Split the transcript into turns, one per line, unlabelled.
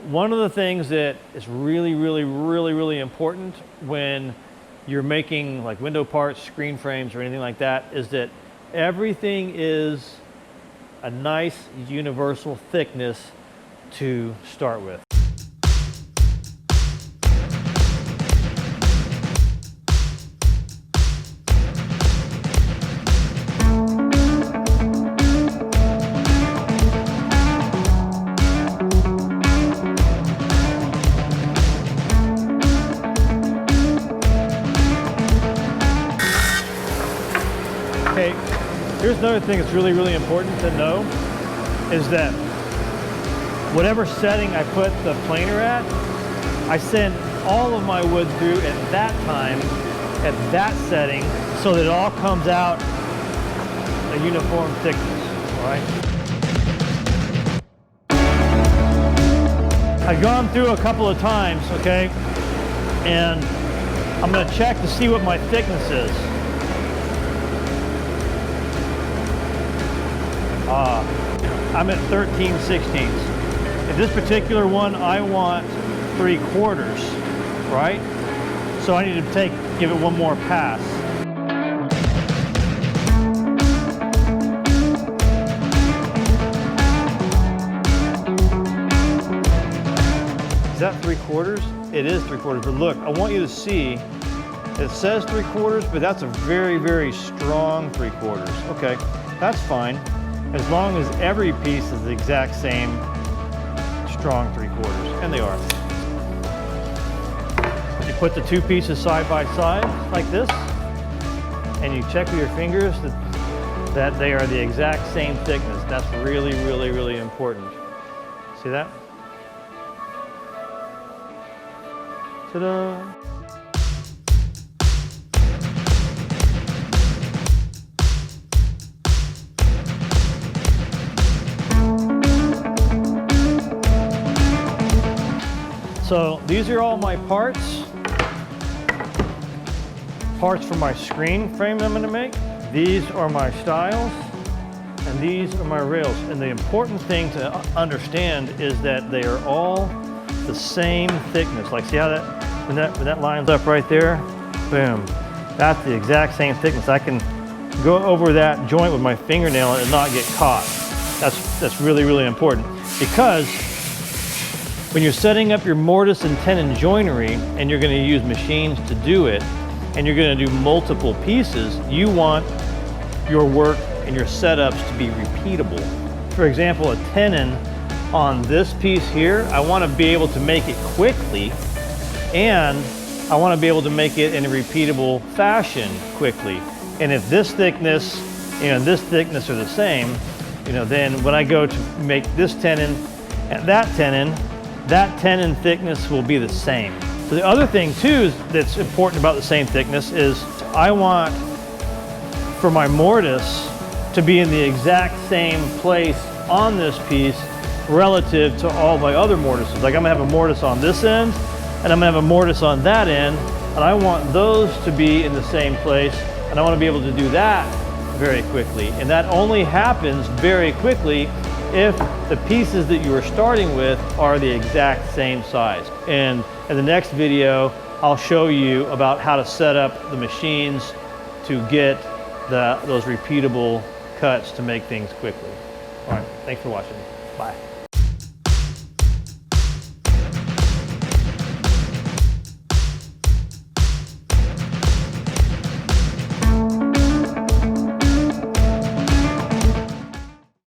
one of the things that is really important when you're making like window parts, screen frames, or anything like that is that everything is a nice universal thickness to start with. Okay, here's another thing that's really important to know is that whatever setting I put the planer at, I send all of my wood through at that time, at that setting, so that it all comes out a uniform thickness, all right? I've gone through a couple of times, okay, and I'm gonna check to see what my thickness is. I'm at 13/16. In this particular one, I want 3/4, right? So I need to give it one more pass. Is that 3/4? It is 3/4, but look, I want you to see, it says 3/4, but that's a very strong 3/4. Okay, that's fine. As long as every piece is the exact same strong 3/4, and they are. You put the two pieces side by side like this, and you check with your fingers that they are the exact same thickness. That's really important. See that? Ta-da! So these are all my parts for my screen frame I'm going to make. These are my stiles, and these are my rails. And the important thing to understand is that they are all the same thickness. Like see how when that lines up right there, boom, that's the exact same thickness. I can go over that joint with my fingernail and not get caught. That's really important, because when you're setting up your mortise and tenon joinery and you're going to use machines to do it, and you're going to do multiple pieces, you want your work and your setups to be repeatable. For example, a tenon on this piece here, I want to be able to make it quickly, and I want to be able to make it in a repeatable fashion quickly. And if this thickness, and this thickness are the same, then when I go to make this tenon and that tenon thickness will be the same. So the other thing too that's important about the same thickness is I want for my mortise to be in the exact same place on this piece relative to all my other mortises. Like I'm gonna have a mortise on this end, and I'm gonna have a mortise on that end, and I want those to be in the same place, and I want to be able to do that very quickly. And that only happens very quickly if the pieces that you are starting with are the exact same size. And in the next video, I'll show you about how to set up the machines to get those repeatable cuts to make things quickly. All right, thanks for watching. Bye.